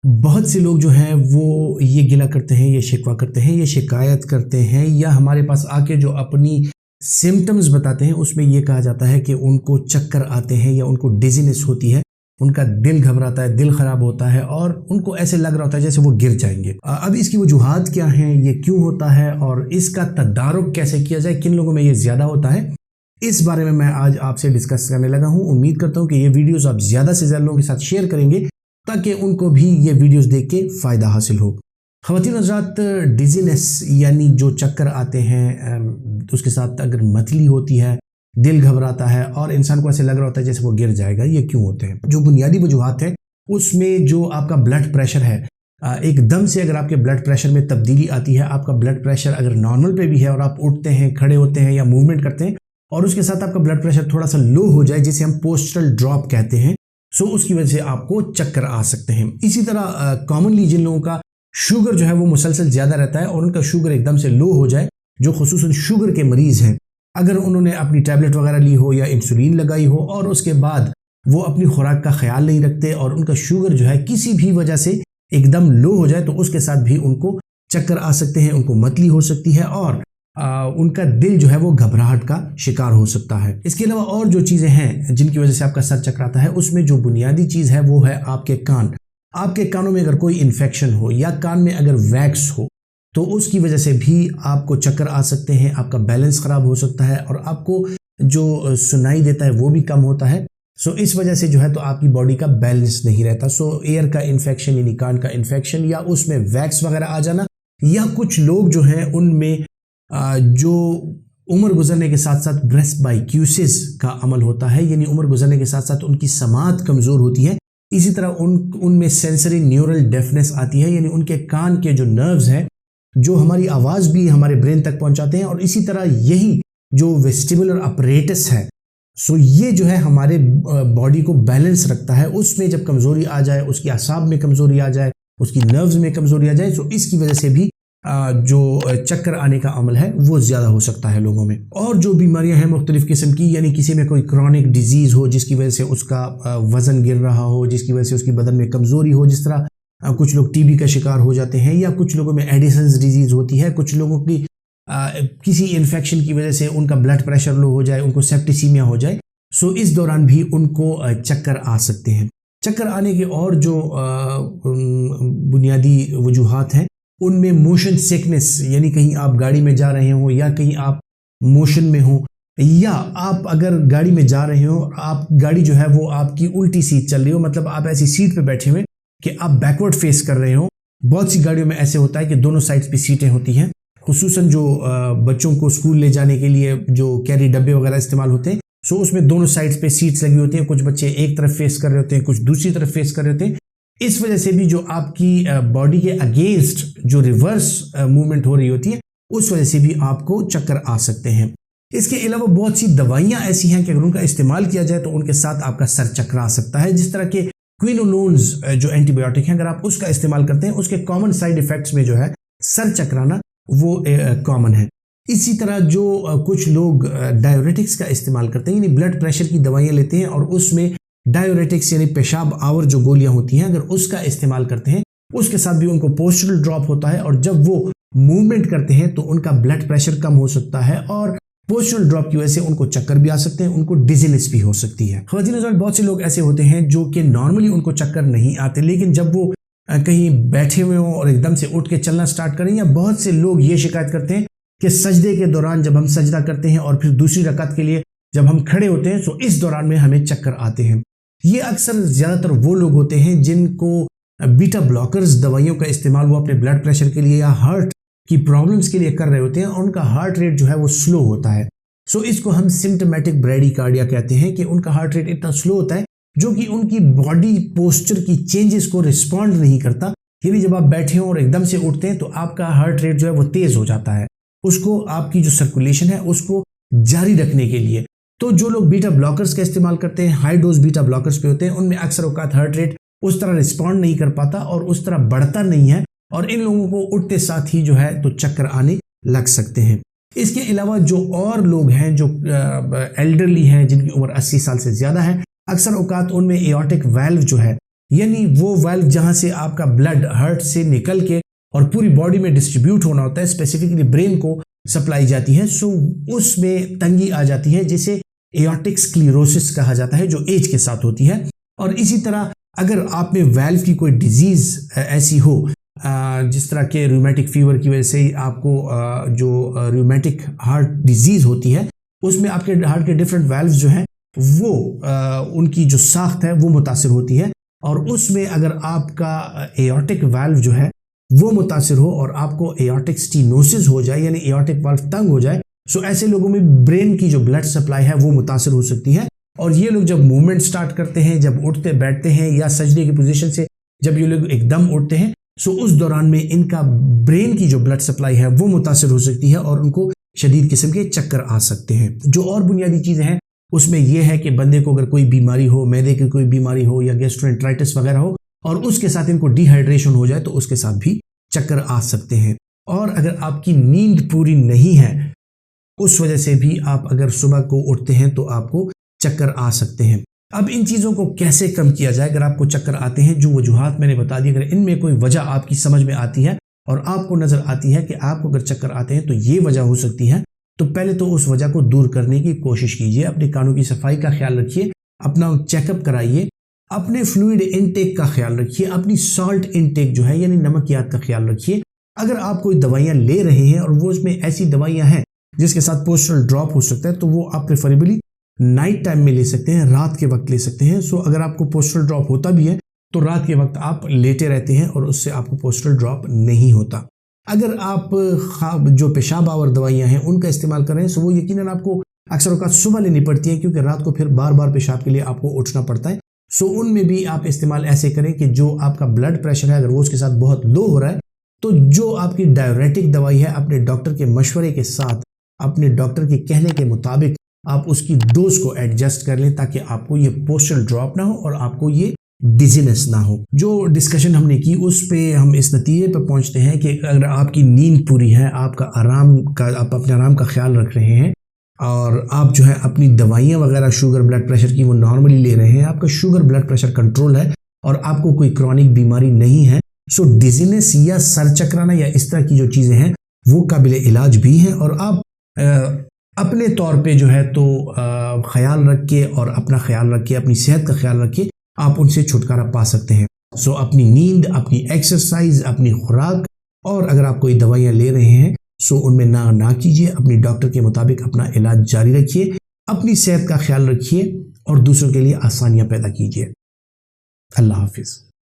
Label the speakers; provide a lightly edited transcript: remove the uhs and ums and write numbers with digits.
Speaker 1: बहुत से लोग जो हैं वो ये गिला करते हैं, ये शिकवा करते हैं, ये शिकायत करते हैं या हमारे पास आके जो अपनी सिम्टम्स बताते हैं उसमें ये कहा जाता है कि उनको चक्कर आते हैं या उनको डिजीनेस होती है, उनका दिल घबराता है, दिल खराब होता है और उनको ऐसे लग रहा होता है जैसे वो गिर जाएंगे। अब इसकी वजूहात क्या हैं, ये क्यों होता है और इसका तदारुक कैसे किया जाए, किन लोगों में ये ज़्यादा होता है, इस बारे में मैं आज आपसे डिस्कस करने लगा हूँ। उम्मीद करता हूँ कि ये वीडियोस आप ज़्यादा से ज़्यादा लोगों के साथ शेयर करेंगे ताकि उनको भी ये वीडियोस देख के फ़ायदा हासिल हो। ख़वातीन हज़रात, डिजीनेस यानी जो चक्कर आते हैं उसके साथ अगर मतली होती है, दिल घबराता है और इंसान को ऐसे लग रहा होता है जैसे वो गिर जाएगा, ये क्यों होते हैं? जो बुनियादी वजूहात है उसमें जो आपका ब्लड प्रेशर है, एकदम से अगर आपके ब्लड प्रेशर में तब्दीली आती है, आपका ब्लड प्रेशर अगर नॉर्मल पे भी है और आप उठते हैं, खड़े होते हैं या मूवमेंट करते हैं और उसके साथ आपका ब्लड प्रेशर थोड़ा सा लो हो जाए जिसे हम पोस्टरल ड्रॉप कहते हैं, सो उसकी वजह से आपको चक्कर आ सकते हैं। इसी तरह कॉमनली जिन लोगों का शुगर जो है वो मुसलसल ज़्यादा रहता है और उनका शुगर एकदम से लो हो जाए, जो खुसूसन शुगर के मरीज़ हैं, अगर उन्होंने अपनी टैबलेट वगैरह ली हो या इंसुलिन लगाई हो और उसके बाद वो अपनी खुराक का ख्याल नहीं रखते और उनका शुगर जो है किसी भी वजह से एकदम लो हो जाए तो उसके साथ भी उनको चक्कर आ सकते हैं, उनको मतली हो सकती है और उनका दिल जो है वो घबराहट का शिकार हो सकता है। इसके अलावा और जो चीज़ें हैं जिनकी वजह से आपका सर चकराता है, उसमें जो बुनियादी चीज़ है वो है आपके कान। आपके कानों में अगर कोई इन्फेक्शन हो या कान में अगर वैक्स हो तो उसकी वजह से भी आपको चक्कर आ सकते हैं, आपका बैलेंस ख़राब हो सकता है और आपको जो सुनाई देता है वो भी कम होता है। सो इस वजह से जो है तो आपकी बॉडी का बैलेंस नहीं रहता। सो एयर का इन्फेक्शन यानी कान का इन्फेक्शन या उसमें वैक्स वगैरह आ जाना, या कुछ लोग जो हैं उनमें जो उम्र गुजरने के साथ साथ ब्रेस्बाइक्यूसिस का अमल होता है, यानी उम्र गुजरने के साथ साथ उनकी समात कमज़ोर होती है। इसी तरह उनमें सेंसरी न्यूरल डेफनेस आती है, यानी उनके कान के जो नर्व्स हैं जो हमारी आवाज़ भी हमारे ब्रेन तक पहुंचाते हैं, और इसी तरह यही जो वेस्टिबुलर अपरेटस है, सो ये जो है हमारे बॉडी को बैलेंस रखता है। उसमें जब कमज़ोरी आ जाए, उसकी आसाब में कमज़ोरी आ जाए, उसकी नर्व्स में कमज़ोरी आ जाए, तो इसकी वजह से भी जो चक्कर आने का अमल है वो ज़्यादा हो सकता है लोगों में। और जो बीमारियां हैं मुख्तलिफ़ किस्म की, यानी किसी में कोई क्रॉनिक डिजीज़ हो जिसकी वजह से उसका वज़न गिर रहा हो, जिसकी वजह से उसकी बदन में कमज़ोरी हो, जिस तरह कुछ लोग टीबी का शिकार हो जाते हैं, या कुछ लोगों में एडिसन्स डिजीज़ होती है, कुछ लोगों की किसी इन्फेक्शन की वजह से उनका ब्लड प्रेशर लो हो जाए, उनको सेप्टिसीमिया हो जाए, सो इस दौरान भी उनको चक्कर आ सकते हैं। चक्कर आने के और जो बुनियादी वजूहात हैं उनमें मोशन सिकनेस, यानी कहीं आप गाड़ी में जा रहे हो या कहीं आप मोशन में हो, या आप अगर गाड़ी में जा रहे हो, आप गाड़ी जो है वो आपकी उल्टी सीट चल रही हो, मतलब आप ऐसी सीट पे बैठे हुए कि आप बैकवर्ड फेस कर रहे हो। बहुत सी गाड़ियों में ऐसे होता है कि दोनों साइड्स पे सीटें होती हैं, खुसूसन जो बच्चों को स्कूल ले जाने के लिए जो कैरी डब्बे वगैरह इस्तेमाल होते हैं, सो उसमें दोनों साइड्स पे सीट्स लगी होती हैं। कुछ बच्चे एक तरफ फेस कर रहे होते हैं, कुछ दूसरी तरफ फेस कर रहे होते हैं। इस वजह से भी जो आपकी बॉडी के अगेंस्ट जो रिवर्स मूवमेंट हो रही होती है, उस वजह से भी आपको चक्कर आ सकते हैं। इसके अलावा बहुत सी दवाइयां ऐसी हैं कि अगर उनका इस्तेमाल किया जाए तो उनके साथ आपका सर चकरा सकता है। जिस तरह के क्विनोलोन्स जो एंटीबायोटिक हैं, अगर आप उसका इस्तेमाल करते हैं, उसके कॉमन साइड इफेक्ट्स में जो है सर चकराना वो कॉमन है। इसी तरह जो कुछ लोग डायरेटिक्स का इस्तेमाल करते हैं, यानी ब्लड प्रेशर की दवाइयाँ लेते हैं और उसमें डायरेटिक्स यानी पेशाब आवर जो गोलियां होती हैं, अगर उसका इस्तेमाल करते हैं, उसके साथ भी उनको पोस्टरल ड्रॉप होता है और जब वो मूवमेंट करते हैं तो उनका ब्लड प्रेशर कम हो सकता है और पोस्टरल ड्रॉप की वजह से उनको चक्कर भी आ सकते हैं, उनको डिजीनेस भी हो सकती है। ख़वातीन हज़रात, बहुत से लोग ऐसे होते हैं जो कि नॉर्मली उनको चक्कर नहीं आते, लेकिन जब वो कहीं बैठे हुए हों और एकदम से उठ के चलना स्टार्ट करें, या बहुत से लोग ये शिकायत करते हैं कि सजदे के दौरान जब हम सजदा करते हैं और फिर दूसरी रकात के लिए जब हम खड़े होते हैं तो इस दौरान में हमें चक्कर आते हैं। ये अक्सर ज़्यादातर वो लोग होते हैं जिनको बीटा ब्लॉकर्स दवाइयों का इस्तेमाल वो अपने ब्लड प्रेशर के लिए या हार्ट की प्रॉब्लम्स के लिए कर रहे होते हैं और उनका हार्ट रेट जो है वो स्लो होता है। सो इसको हम सिम्टोमेटिक ब्रेडिकार्डिया कहते हैं कि उनका हार्ट रेट इतना स्लो होता है जो कि उनकी बॉडी पोस्चर की चेंजेस को रिस्पॉन्ड नहीं करता। यानी जब आप बैठे हो और एकदम से उठते हैं तो आपका हार्ट रेट जो है वो तेज़ हो जाता है, उसको आपकी जो सर्कुलेशन है उसको जारी रखने के लिए। तो जो लोग बीटा ब्लॉकर्स का इस्तेमाल करते हैं, हाई डोज बीटा ब्लॉकर्स पे होते हैं, उनमें अक्सर औकात हार्ट रेट उस तरह रिस्पॉन्ड नहीं कर पाता और उस तरह बढ़ता नहीं है, और इन लोगों को उठते साथ ही जो है तो चक्कर आने लग सकते हैं। इसके अलावा जो और लोग हैं जो एल्डरली हैं, जिनकी उम्र 80 साल से ज़्यादा है, अक्सर औकात उनमें एओर्टिक वाल्व जो है यानी वो वाल्व जहां से आपका ब्लड हार्ट से निकल के और पूरी बॉडी में डिस्ट्रीब्यूट होना होता है, स्पेसिफिकली ब्रेन को सप्लाई जाती है, सो उसमें तंगी आ जाती है जिसे एओर्टिक स्क्लेरोसिस कहा जाता है, जो एज के साथ होती है। और इसी तरह अगर आप में वाल्व की कोई डिजीज ऐसी हो, जिस तरह के रूमेटिक फीवर की वजह से आपको जो रूमेटिक हार्ट डिजीज होती है, उसमें आपके हार्ट के डिफरेंट वाल्व्स जो हैं वो उनकी जो साख्त है वो मुतासिर होती है, और उसमें अगर आपका एओर्टिक वाल्व जो है वो मुतासिर हो और आपको एओर्टिक स्टीनोसिस हो जाए, यानी एओर्टिक वाल्व तंग हो जाए, सो ऐसे लोगों में ब्रेन की जो ब्लड सप्लाई है वो मुतासिर हो सकती है। और ये लोग जब मूवमेंट स्टार्ट करते हैं, जब उठते बैठते हैं या सजदे की पोजीशन से जब ये लोग एकदम उठते हैं, सो उस दौरान में इनका ब्रेन की जो ब्लड सप्लाई है वो मुतासिर हो सकती है और उनको शदीद किस्म के चक्कर आ सकते हैं। जो और बुनियादी चीज़ें हैं उसमें यह है कि बंदे को अगर कोई बीमारी हो, मैदे की कोई बीमारी हो या गैस्ट्रोएंटेराइटिस वगैरह हो, और उसके साथ इनको डिहाइड्रेशन हो जाए तो उसके साथ भी चक्कर आ सकते हैं। और अगर आपकी नींद पूरी नहीं है, उस वजह से भी आप अगर सुबह को उठते हैं तो आपको चक्कर आ सकते हैं। अब इन चीज़ों को कैसे कम किया जाए? अगर आपको चक्कर आते हैं, जो वजूहात मैंने बता दी, अगर इनमें कोई वजह आपकी समझ में आती है और आपको नज़र आती है कि आपको अगर चक्कर आते हैं तो ये वजह हो सकती है, तो पहले तो उस वजह को दूर करने की कोशिश कीजिए। अपने कानों की सफाई का ख्याल रखिए, अपना चेकअप कराइए, अपने फ्लूइड इनटेक का ख्याल रखिए, अपनी सॉल्ट इनटेक जो है यानी नमकियात का ख्याल रखिए। अगर आप कोई दवाइयाँ ले रहे हैं और वो उसमें ऐसी दवाइयाँ हैं जिसके साथ पोस्टरल ड्रॉप हो सकता है, तो वो आप प्रेफरेबली नाइट टाइम में ले सकते हैं, रात के वक्त ले सकते हैं। सो अगर आपको पोस्टरल ड्रॉप होता भी है तो रात के वक्त आप लेटे रहते हैं और उससे आपको पोस्टरल ड्रॉप नहीं होता। अगर आप जो पेशाब आवर दवाइयाँ हैं उनका इस्तेमाल कर रहे हैं, सो वो यकीनन आपको अक्सर औक़ात सुबह लेनी पड़ती हैं, क्योंकि रात को फिर बार बार पेशाब के लिए आपको उठना पड़ता है। सो उनमें भी आप इस्तेमाल ऐसे करें कि जो आपका ब्लड प्रेशर है अगर वो उसके साथ बहुत लो हो रहा है, तो जो आपकी डायरेटिक दवाई है अपने डॉक्टर के मशवरे के साथ, अपने डॉक्टर के कहने के मुताबिक आप उसकी डोज को एडजस्ट कर लें, ताकि आपको ये पोस्टरल ड्रॉप ना हो और आपको ये डिजीनेस ना हो। जो डिस्कशन हमने की उस पे हम इस नतीजे पर पहुंचते हैं कि अगर आपकी नींद पूरी है, आपका आप अपने आराम का ख्याल रख रहे हैं और आप जो है अपनी दवाइयाँ वगैरह शुगर ब्लड प्रेशर की वो नॉर्मली ले रहे हैं, आपका शुगर ब्लड प्रेशर कंट्रोल है और आपको कोई क्रॉनिक बीमारी नहीं है, सो डिजीनेस या सर चकराना या इस तरह की जो चीज़ें हैं वो काबिल इलाज भी हैं। और आप अपने तौर पे जो है तो ख्याल रख के और अपना ख्याल रख के, अपनी सेहत का ख्याल रख के आप उनसे छुटकारा पा सकते हैं। सो अपनी नींद, अपनी एक्सरसाइज, अपनी खुराक, और अगर आप कोई दवाइयाँ ले रहे हैं सो उनमें ना कीजिए, अपनी डॉक्टर के मुताबिक अपना इलाज जारी रखिए, अपनी सेहत का ख्याल रखिए और दूसरों के लिए आसानियाँ पैदा कीजिए। अल्लाह हाफिज़।